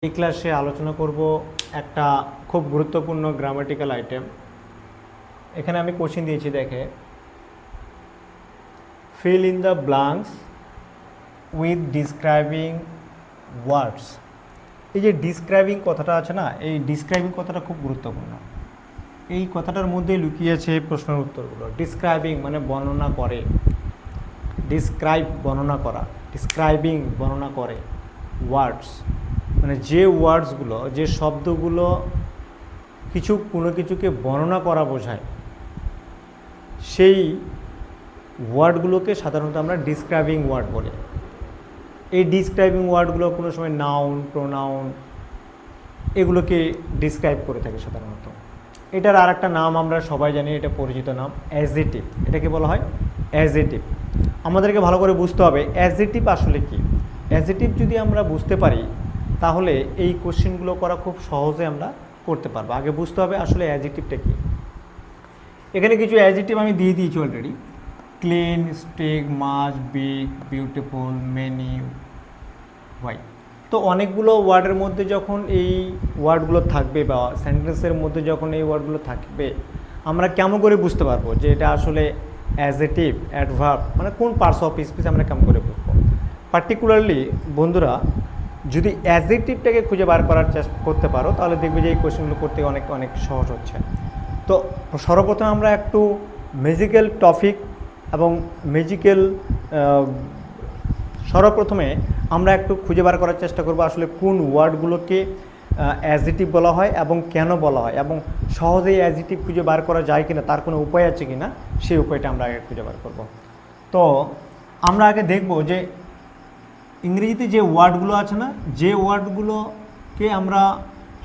এই ক্লাসে আলোচনা করব একটা খুব গুরুত্বপূর্ণ গ্রামাটিক্যাল আইটেম। এখানে আমি কোশ্চেন দিয়েছি, দেখে fill in the blanks with describing words. এই যে ডিসক্রাইবিং কথাটা আছে না, এই ডিসক্রাইবিং কথাটা খুব গুরুত্বপূর্ণ। এই কথাটার মধ্যে লুকিয়ে আছে প্রশ্নের উত্তরগুলো। ডিসক্রাইবিং মানে বর্ণনা করে, ডিসক্রাইব বর্ণনা করা, ডিসক্রাইবিং বর্ণনা করে, ওয়ার্ডস মানে যে ওয়ার্ডসগুলো, যে শব্দগুলো কোনো কিছুকে বর্ণনা করা বোঝায়, সেই ওয়ার্ডগুলোকে সাধারণত আমরা ডিসক্রাইবিং ওয়ার্ড বলি। এই ডিসক্রাইবিং ওয়ার্ডগুলো কোনো সময় নাউন, প্রোনাউন এগুলোকে ডিসক্রাইব করে থাকে সাধারণত। এটার আর একটা নাম আমরা সবাই জানি, এটা পরিচিত নাম অ্যাডজেক্টিভ। এটাকে বলা হয় অ্যাডজেক্টিভ। আমাদেরকে ভালো করে বুঝতে হবে অ্যাডজেক্টিভ আসলে কি। অ্যাডজেক্টিভ যদি আমরা বুঝতে পারি তাহলে এই কোশ্চেনগুলো করা খুব সহজে আমরা করতে পারবো। আগে বুঝতে হবে আসলে অ্যাডজেক্টিভটা কী। এখানে কিছু অ্যাডজেক্টিভ আমি দিয়ে দিয়েছি already. Clean, stick, much, big, beautiful, many, why. তো অনেকগুলো ওয়ার্ডের মধ্যে যখন এই ওয়ার্ডগুলো থাকবে বা সেন্টেন্সের মধ্যে যখন এই ওয়ার্ডগুলো থাকবে, আমরা কেমন করে বুঝতে পারবো যে এটা আসলে অ্যাডজেক্টিভ, অ্যাডভার্ব, মানে কোন পার্টস অফ স্পিচ আমরা কেমন করে বুঝবো। পার্টিকুলারলি বন্ধুরা, যদি অ্যাডজেক্টিভটাকে খুঁজে বার করার চেষ্টা করতে পারো তাহলে দেখবে যে এই কোয়েশ্চেনগুলো করতে অনেক অনেক সহজ হচ্ছে। তো সর্বপ্রথম আমরা একটু ম্যাজিক্যাল টপিক এবং ম্যাজিক্যাল সর্বপ্রথমে আমরা একটু খুঁজে বার করার চেষ্টা করব আসলে কোন ওয়ার্ডগুলোকে অ্যাডজেক্টিভ বলা হয় এবং কেন বলা হয়, এবং সহজেই অ্যাডজেক্টিভ খুঁজে বার করা যায় কিনা, তার কোনো উপায় আছে কিনা, সেই উপায়টা আমরা আগে খুঁজে বার করব। তো আমরা আগে দেখব যে ইংরেজিতে যে ওয়ার্ডগুলো আছে না, যে ওয়ার্ডগুলোকে আমরা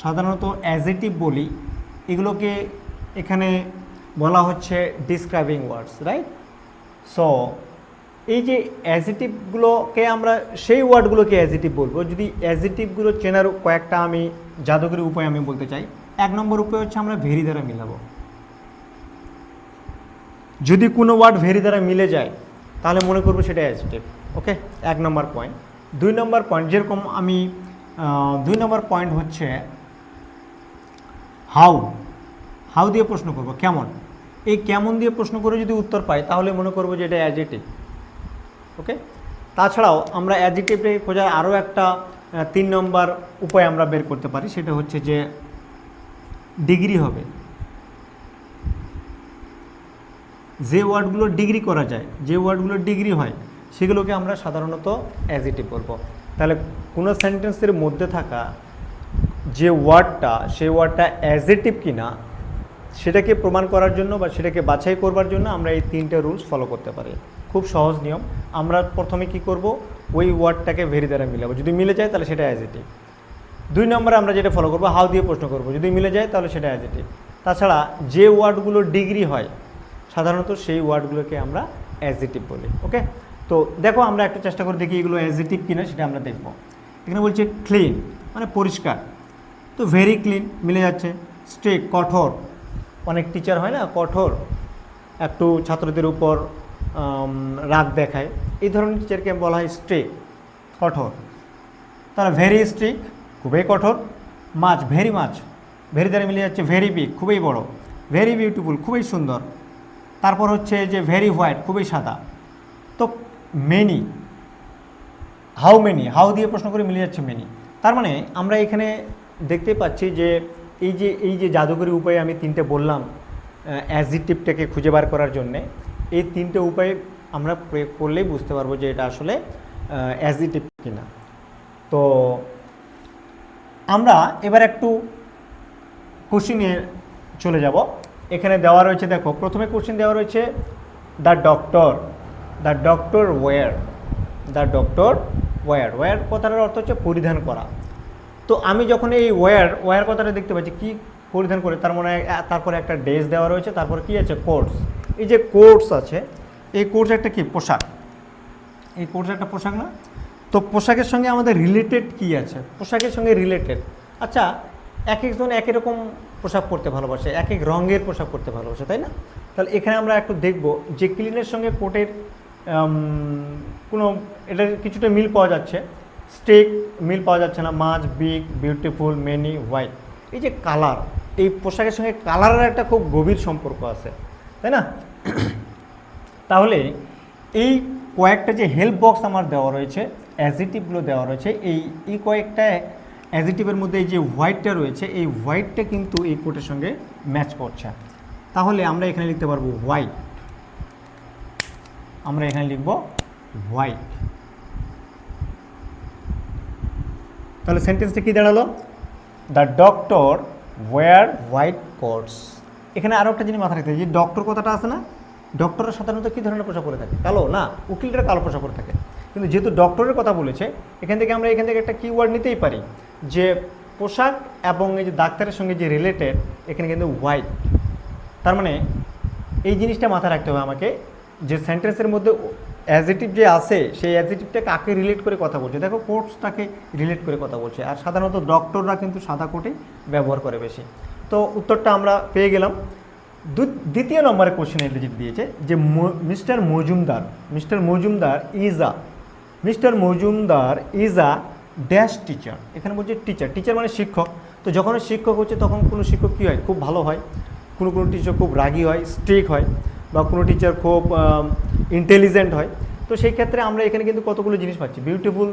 সাধারণত অ্যাডজেক্টিভ বলি, এগুলোকে এখানে বলা হচ্ছে ডিসক্রাইবিং ওয়ার্ডস, রাইট? সো এই যে অ্যাডজেক্টিভগুলোকে আমরা সেই ওয়ার্ডগুলোকে অ্যাডজেক্টিভ বলবো। যদি অ্যাডজেক্টিভগুলো চেনার কয়েকটা আমি জাদুকরী উপায় আমি বলতে চাই। 1 নম্বর উপায় হচ্ছে আমরা ভেরি দ্বারা মিলাবো। যদি কোনো ওয়ার্ড ভেরি দ্বারা মিলে যায় তাহলে মনে করবো সেটা অ্যাডজেক্টিভ। ওকে, 1 নম্বর পয়েন্ট। 2 নম্বর পয়েন্ট, যেরকম আমি 2 নম্বর পয়েন্ট হচ্ছে হাউ। হাউ দিয়ে প্রশ্ন করব, কেমন। এই কেমন দিয়ে প্রশ্ন করে যদি উত্তর পাই তাহলে মনে করবো যে এটা অ্যাডজেক্টিভ। ওকে, তাছাড়াও আমরা অ্যাডজেক্টিভে খোঁজার আরও একটা 3 নম্বর উপায় আমরা বের করতে পারি, সেটা হচ্ছে যে ডিগ্রি হবে। যে ওয়ার্ডগুলো ডিগ্রি করা যায়, যে ওয়ার্ডগুলো ডিগ্রি হয়, সেগুলোকে আমরা সাধারণত অ্যাডজেক্টিভ বলবো। তাহলে কোনো সেন্টেন্সের মধ্যে থাকা যে ওয়ার্ডটা, সেই ওয়ার্ডটা অ্যাডজেক্টিভ কিনা সেটাকে প্রমাণ করার জন্য বা সেটাকে বাছাই করবার জন্য আমরা এই 3টে রুলস ফলো করতে পারি। খুব সহজ নিয়ম। আমরা প্রথমে কি করব, ওই ওয়ার্ডটাকে ভেরি দ্বারা মিলাবো। যদি মিলে যায় তাহলে সেটা অ্যাডজেক্টিভ। 2 নম্বরে আমরা যেটা ফলো করবো, হাউ দিয়ে প্রশ্ন করব। যদি মিলে যায় তাহলে সেটা অ্যাডজেক্টিভ। তাছাড়া যে ওয়ার্ডগুলো ডিগ্রি হয় সাধারণত সেই ওয়ার্ডগুলোকে আমরা অ্যাডজেক্টিভ বলি। ওকে, তো দেখো আমরা একটা চেষ্টা করে দেখি এগুলো অ্যাডজেক্টিভ কিনা, সেটা আমরা দেখব। এখানে বলছে ক্লিন মানে পরিষ্কার, তো ভেরি ক্লিন মিলে যাচ্ছে। স্ট্রিক্ট কঠোর, অনেক টিচার হয় না কঠোর, একটু ছাত্রদের উপর রাগ দেখায়, এই ধরনের টিচারকে বলা হয় স্ট্রিক্ট, কঠোর। তারা ভেরি স্ট্রিক্ট খুবই কঠোর। মাছ, ভেরি মাছ, ভেরি দ্বারা মিলে যাচ্ছে ভেরি বিগ খুবই বড়, ভেরি বিউটিফুল খুবই সুন্দর। তারপর হচ্ছে যে ভেরি হোয়াইট খুবই সাদা। তো মেনি, হাউ মেনি, হাউ দিয়ে প্রশ্ন করে মিলে যাচ্ছে মেনি। তার মানে আমরা এখানে দেখতে পাচ্ছি যে এই যে জাদুকরী উপায়ে আমি 3টে বললাম অ্যাডজেক্টিভটাকে খুঁজে বার করার জন্যে, এই 3টে উপায় আমরা প্রয়োগ করলেই বুঝতে পারবো যে এটা আসলে অ্যাডজেক্টিভ কিনা। তো আমরা এবার একটু কোশ্চেনে চলে যাব। এখানে দেওয়া রয়েছে, দেখো প্রথমে কোশ্চেন দেওয়া রয়েছে the doctor wear. The doctor wear, wear কথাটার অর্থ হচ্ছে পরিধান করা। তো আমি যখন এই ওয়্যার কথাটা দেখতে পাচ্ছি কি পরিধান করে, তার মানে তারপরে একটা ড্রেস দেওয়া রয়েছে, তারপরে কি আছে কোটস। এই যে কোটস আছে, এই কোটস একটা কি পোশাক, এই কোটস একটা পোশাক না? তো পোশাকের সঙ্গে আমাদের রিলেটেড কি আছে, পোশাকের সঙ্গে রিলেটেড। আচ্ছা, এক একজন এক এক রকম পোশাক পরতে ভালোবাসে, এক এক রঙের পোশাক পরতে ভালোবাসে, তাই না? তাহলে এখানে আমরা একটু দেখব যে ক্লিনের সঙ্গে কোটের কোনো এটার কিছুটা মিল পাওয়া যাচ্ছে। স্টিক মিল পাওয়া যাচ্ছে না, মাছ, বিগ, বিউটিফুল, মেনি, হোয়াইট। এই যে কালার, এই পোশাকের সঙ্গে কালারের একটা খুব গভীর সম্পর্ক আছে, তাই না? তাহলে এই কয়েকটা যে হেল্প বক্স আমার দেওয়া রয়েছে, অ্যাডজেক্টিভগুলো দেওয়া রয়েছে, এই কয়েকটা অ্যাডজেক্টিভের মধ্যে এই যে হোয়াইটটা রয়েছে, এই হোয়াইটটা কিন্তু এই কোটের সঙ্গে ম্যাচ করছে। তাহলে আমরা এখানে লিখতে পারবো হোয়াইট, আমরা এখানে লিখব হোয়াইট। তাহলে সেন্টেন্সটা কি দাঁড়ালো? The doctor wear white coats. এখানে আরও একটা জিনিস মাথায় রাখতে হবে, যে ডক্টর কথাটা আছে না, ডক্টররা সাধারণত কী ধরনের পোশাক পরে থাকে? কালো না, উকিলরা কালো পোশাক পরে থাকে। কিন্তু যেহেতু ডক্টরের কথা বলেছে, এখান থেকে আমরা এখান থেকে একটা কিওয়ার্ড নিতেই পারি, যে পোশাক এবং এই যে ডাক্তারের সঙ্গে যে রিলেটেড, এখানে কিন্তু হোয়াইট। তার মানে এই জিনিসটা মাথায় রাখতে হবে আমাকে, যে সেন্টেন্সের মধ্যে অ্যাডজেক্টিভ যে আছে, সেই অ্যাডজেক্টিভটা কাকে রিলেট করে কথা বলছে। দেখো কোটসটাকে রিলেট করে কথা বলছে, আর সাধারণত ডক্টররা কিন্তু সাদা কোটে ব্যবহার করে বেশি। তো উত্তরটা আমরা পেয়ে গেলাম। দ্বিতীয় নম্বরের কোশ্চেন এলিজিট দিয়েছে যে mister Majumdar is a dash teacher. এখানে বলছে টিচার মানে শিক্ষক। তো যখন শিক্ষক হচ্ছে তখন কোনো শিক্ষক কী হয়? খুব ভালো হয়, কোনো টিচার খুব রাগী হয়, স্ট্রিক হয়, বা কোনো টিচার খুব ইন্টেলিজেন্ট হয়। তো সেই ক্ষেত্রে আমরা এখানে কিন্তু কতগুলো জিনিস পাচ্ছি। বিউটিফুল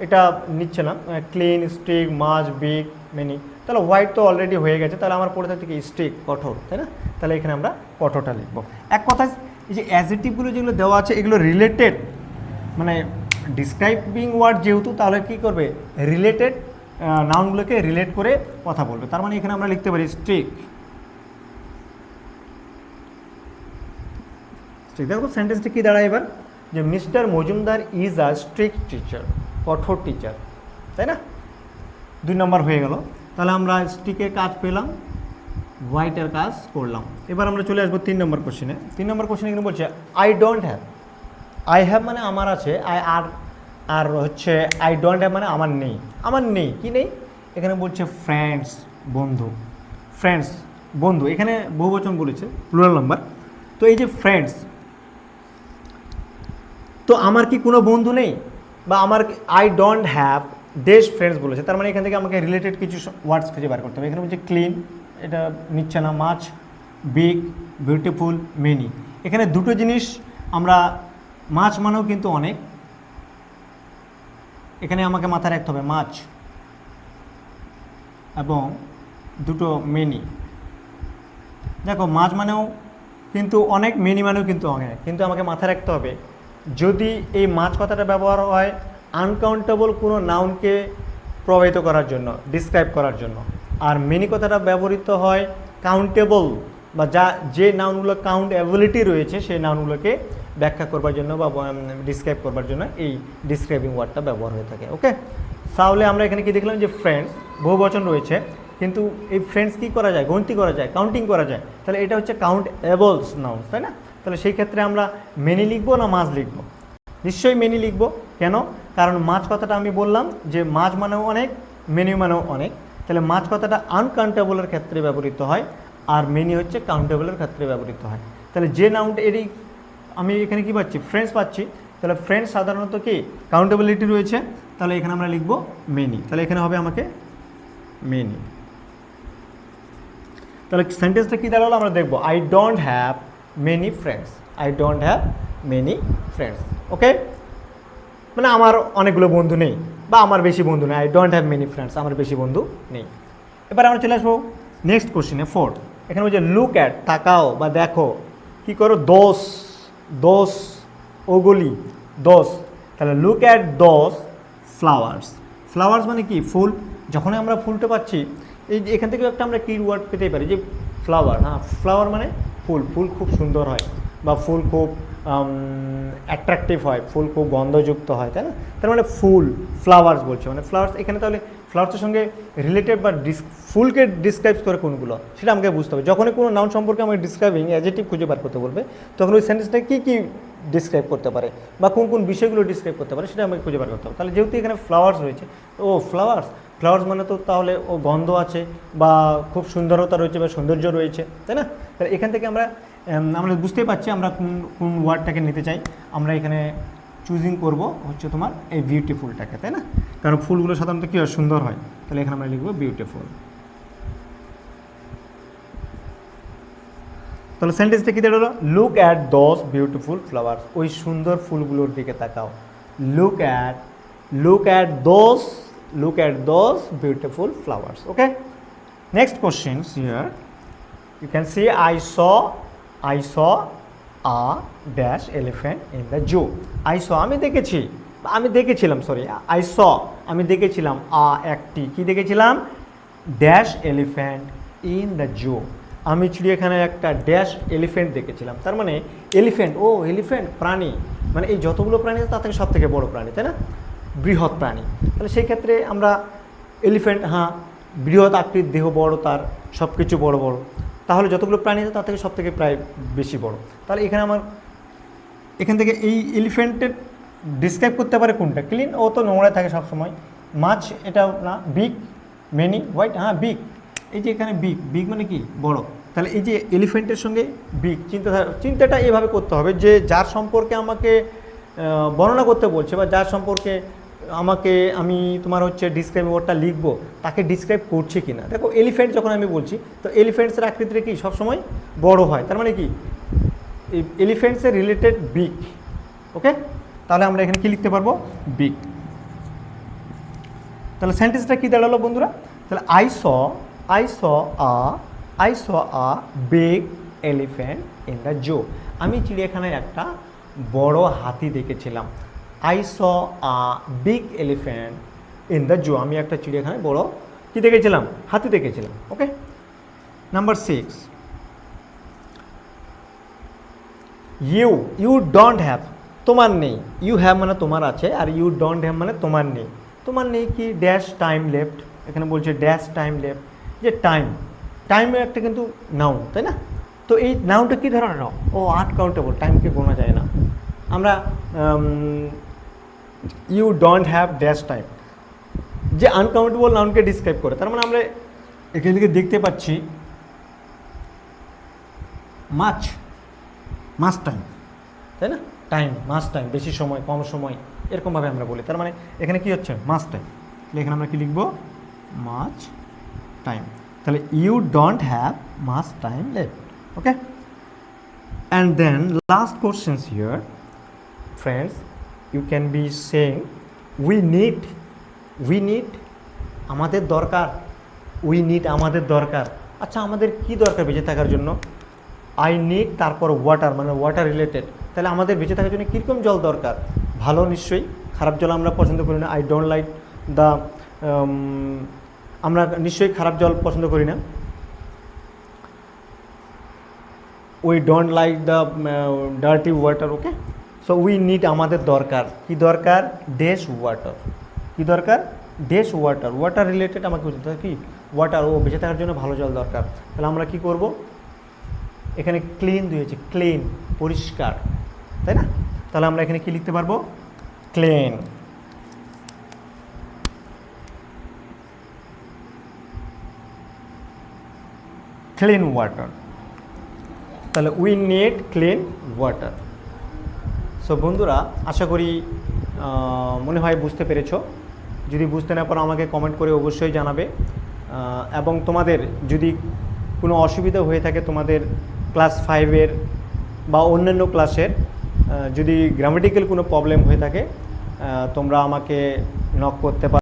এটা নিচ্ছে না, ক্লিন, স্ট্রিক, মাছ, বিগ, মেনি। তাহলে হোয়াইট তো অলরেডি হয়ে গেছে, তাহলে আমার পড়ে থাকছে কি? স্ট্রিক, কঠোর, তাই না? তাহলে এখানে আমরা কঠোরটা লিখবো। এক কথায় এই যে অ্যাডজেক্টিভগুলো যেগুলো দেওয়া আছে, এগুলো রিলেটেড, মানে ডিসক্রাইবিং ওয়ার্ড যেহেতু, তাহলে কী করবে? রিলেটেড নাউনগুলোকে রিলেট করে কথা বলবে। তার মানে এখানে আমরা লিখতে পারি স্ট্রিক। দেখো সেন্টেন্সটা কী দাঁড়ায় এবার, যে mister Majumdar is a strict teacher, কঠোর টিচার, তাই না? 2 নম্বর হয়ে গেল। তাহলে আমরা স্ট্রিকের কাজ পেলাম, হোয়াইটের কাজ করলাম। এবার আমরা চলে আসবো 3 নম্বর কোশ্চেনে। 3 নম্বর কোশ্চেনে কিন্তু বলছে I don't have. I have মানে আমার আছে, আর হচ্ছে আই ডোন্ট হ্যাভ মানে আমার নেই। কি নেই? এখানে বলছে ফ্রেন্ডস, বন্ধু। এখানে বহুবচন বলেছে, প্লুরাল নাম্বার। তো এই যে ফ্রেন্ডস, তো আমার কি কোনো বন্ধু নেই? বা আমার I don't have dash friends বলেছে, তার মানে এখান থেকে আমাকে রিলেটেড কিছু ওয়ার্ডস খুঁজে বার করতে হবে। এখানে বলছে ক্লিন, এটা নিচ্ছে না, মাছ, বিগ, বিউটিফুল, মেনি। এখানে দুটো জিনিস আমরা, মাছ মানেও কিন্তু অনেক, এখানে আমাকে মাথায় রাখতে হবে মাছ, এবং দুটো মেনি। দেখো মাছ মানেও কিন্তু অনেক, মেনি মানেও কিন্তু অনেক, কিন্তু আমাকে মাথায় রাখতে হবে যদি এই মাছ কথাটা ব্যবহার হয় আনকাউন্টেবল কোনো নাউনকে প্রভাবিত করার জন্য, ডিসক্রাইব করার জন্য, আর মেনি কথাটা ব্যবহৃত হয় কাউন্টেবল, বা যে নাউনগুলো কাউন্ট অ্যাবিলিটি রয়েছে সেই নাউনগুলোকে ব্যাখ্যা করবার জন্য বা ডিসক্রাইব করবার জন্য এই ডিসক্রাইবিং ওয়ার্ডটা ব্যবহার হয়ে থাকে। ওকে, তাহলে আমরা এখানে কি দেখলাম, যে ফ্রেন্ডস বহুবচন রয়েছে, কিন্তু এই ফ্রেন্ডস কী করা যায়? গণতি করা যায়, কাউন্টিং করা যায়। তাহলে এটা হচ্ছে কাউন্ট অ্যাবলস নাউন, তাই না? তাহলে সেই ক্ষেত্রে আমরা মেনি লিখবো না মাছ লিখবো? নিশ্চয়ই মেনি লিখবো। কেন? কারণ মাছ কথাটা আমি বললাম যে মাছ মানেও অনেক, মেনি মানেও অনেক। তাহলে মাছ কথাটা আনকাউন্টেবলের ক্ষেত্রে ব্যবহৃত হয়, আর মেনি হচ্ছে কাউন্টেবলের ক্ষেত্রে ব্যবহৃত হয়। তাহলে যে নাউনটা এরই আমি এখানে কি পাচ্ছি? ফ্রেন্ডস পাচ্ছি। তাহলে ফ্রেন্ডস সাধারণত কি কাউন্টেবিলিটি রয়েছে, তাহলে এখানে আমরা লিখবো মেনি। তাহলে এখানে হবে আমাকে মেনি। তাহলে সেন্টেন্সটা কী দাঁড়ালো আমরা দেখবো, I don't have many friends. I don't have many friends. Okay, মানে আমার অনেকগুলো বন্ধু নেই, বা আমার বেশি বন্ধু নেই। I don't have many friends, আমার বেশি বন্ধু নেই। এবার আমরা চলে আসবো নেক্সট কোশ্চেনে, 4। এখানে বলছে লুক অ্যাট, তাকাও বা দেখো, কী করো? দোস, ওগুলি, দোস। তাহলে look at those flowers. Flowers মানে কি? ফুল। যখনই আমরা ফুলটা পাচ্ছি, এই এখান থেকেও একটা আমরা কি ওয়ার্ড পেতেই পারি, যে ফ্লাওয়ার। হ্যাঁ, ফ্লাওয়ার মানে ফুল। ফুল খুব সুন্দর হয়, বা ফুল খুব অ্যাট্রাকটিভ হয়, ফুল খুব গন্ধযুক্ত হয়, তাই না? তার মানে ফুল, ফ্লাওয়ার্স বলছে, মানে ফ্লাওয়ার্স এখানে। তাহলে ফ্লাওয়ার্সের সঙ্গে রিলেটেড বা ফুলকে ডিসক্রাইব করে কোনগুলো, সেটা আমাকে বুঝতে হবে। যখনই কোনো নাউন সম্পর্কে আমাকে ডিসক্রাইবিং অ্যাডজেক্টিভ খুঁজে বার করতে বলবে, তখন ওই সেন্টেন্সটা কী কী ডিসক্রাইব করতে পারে বা কোন কোন বিষয়গুলো ডিসক্রাইব করতে পারে, সেটা আমাকে খুঁজে বার করতে হবে। তাহলে যেহেতু এখানে ফ্লাওয়ার্স রয়েছে, ও ফ্লাওয়ার্স মানে তো তাহলে ও গন্ধ আছে, বা খুব সুন্দরতা রয়েছে, বা সৌন্দর্য রয়েছে, তাই না? তাহলে এখান থেকে আমরা বুঝতেই পারছি আমরা কোন ওয়ার্ডটাকে নিতে চাই। আমরা এখানে চুজিং করব হচ্ছে তোমার এই বিউটিফুলটাকে, তাই না? কারণ ফুলগুলো সাধারণত কী হয়, সুন্দর হয়। তাহলে এখানে আমরা লিখবো বিউটিফুল। তাহলে সেন্টেন্সটা কী দাঁড়ালো? Look at those beautiful flowers. ওই সুন্দর ফুলগুলোর দিকে তাকাও। Look at those beautiful flowers. Okay, next questions here you can see I saw a dash elephant in the zoo. I saw আমি দেখেছিলাম সরি I saw আমি দেখেছিলাম একটি কি দেখেছিলাম dash elephant in the zoo. আমি চিড়িয়াখানায় একটা ড্যাশ এলিফ্যান্ট দেখেছিলাম। তার মানে এলিফ্যান্ট প্রাণী, মানে এই যতগুলো প্রাণী আছে তার থেকে সব থেকে বড় প্রাণী, তাই না? বৃহৎ প্রাণী। তাহলে সেই ক্ষেত্রে আমরা এলিফ্যান্ট, হ্যাঁ বৃহৎ আকৃতির, দেহ বড়, তার সব কিছু বড় বড়, তাহলে যতগুলো প্রাণী আছে তার থেকে সব থেকে প্রায় বেশি বড়। তাহলে এখান থেকে এই এলিফ্যান্টের ডিসক্রাইব করতে পারে কোনটা? ক্লিন, ও তো নোংরায় থাকে সবসময়। মাছ, এটা না। বিগ, মেনি, হোয়াইট, হ্যাঁ বিগ। এই যে এখানে বিগ মানে কি বড়। তাহলে এই যে এলিফ্যান্টের সঙ্গে বিগ, চিন্তাটা এভাবে করতে হবে যে যার সম্পর্কে আমাকে বর্ণনা করতে বলছে বা যার সম্পর্কে আমি তোমার হচ্ছে ডিসক্রাইব ওয়ার্ডটা লিখবো, তাকে ডিসক্রাইব করছে কি না। দেখো এলিফ্যান্ট যখন আমি বলছি, তো এলিফ্যান্টসের আকৃতিটা কি সবসময় বড় হয়, তার মানে কি এলিফ্যান্টসের রিলেটেড বিগ। ওকে, তাহলে আমরা এখানে কি লিখতে পারবো? বিগ। তাহলে সেন্টেন্সটা কি দাঁড়ালো বন্ধুরা? তাহলে I saw a big elephant in the zoo. আমি চিড়িয়াখানায় একটা বড় হাতি দেখেছিলাম। I saw a big elephant in the zoo. আমি একটা চিড়িয়াখানায় বড় কি দেখেছিলাম? হাতি দেখেছিলাম। ওকে, নাম্বার 6, ইউ ডোন্ট হ্যাভ, তোমার নেই। ইউ হ্যাভ মানে তোমার আছে, আর ইউ ডোন্ট হ্যাভ মানে তোমার নেই। তোমার নেই কি ড্যাশ টাইম লেফট, এখানে বলছে ড্যাশ টাইম লেফট, যে টাইমের একটা কিন্তু নাউন, তাই না? তো এই নাউনটা কী ধরনের নাউন? ও আনকাউন্টেবল, টাইমকে গোনা যায় না। আমরা you don't have dash time, যে আনকাউন্টেবল নাউনকে ডিসক্রাইব করে। তার মানে আমরা এখান থেকে দেখতে পাচ্ছি মাছ টাইম, তাই না? মাছ টাইম, বেশি সময়, কম সময়, এরকমভাবে আমরা বলি। তার মানে এখানে কি হচ্ছে? Much time. তাহলে এখানে আমরা কি লিখবো? Much time. তাহলে you don't have much time left. Okay, and then last questions here friends, you can be saying we need আমাদের দরকার। আমাদের দরকার। আচ্ছা, আমাদের কি দরকার বেঁচে থাকার জন্য? আই নিড, তারপর ওয়াটার, মানে ওয়াটার রিলেটেড। তাহলে আমাদের বেঁচে থাকার জন্য কীরকম জল দরকার? ভালো নিশ্চয়ই, খারাপ জল আমরা পছন্দ করি না। আই ডোন্ট লাইক দ্য, আমরা নিশ্চয়ই খারাপ জল পছন্দ করি না। We don't like the dirty water. Okay, so we need, আমাদের দরকার। কি দরকার? Dash water. কি দরকার? Dash water. ওয়াটার রিলেটেড আমাকে বুঝতে হবে কি ওয়াটার, ও বেঁচে থাকার জন্য ভালো জল দরকার। তাহলে আমরা কি করব? এখানে ক্লিন দিয়েছে, ক্লিন পরিষ্কার, তাই না? তাহলে আমরা এখানে কি লিখতে পারবো? ক্লিন। Clean water. তাহলে we need clean water. So বন্ধুরা, আশা করি মনে হয় বুঝতে পেরেছো। যদি বুঝতে না পারো আমাকে কমেন্ট করে অবশ্যই জানাবে। এবং তোমাদের যদি কোনো অসুবিধা হয়ে থাকে, তোমাদের ক্লাস 5-এর বা অন্যান্য ক্লাসের যদি গ্রামাটিক্যাল কোনো প্রবলেম হয়ে থাকে, তোমরা আমাকে নক করতে পারো।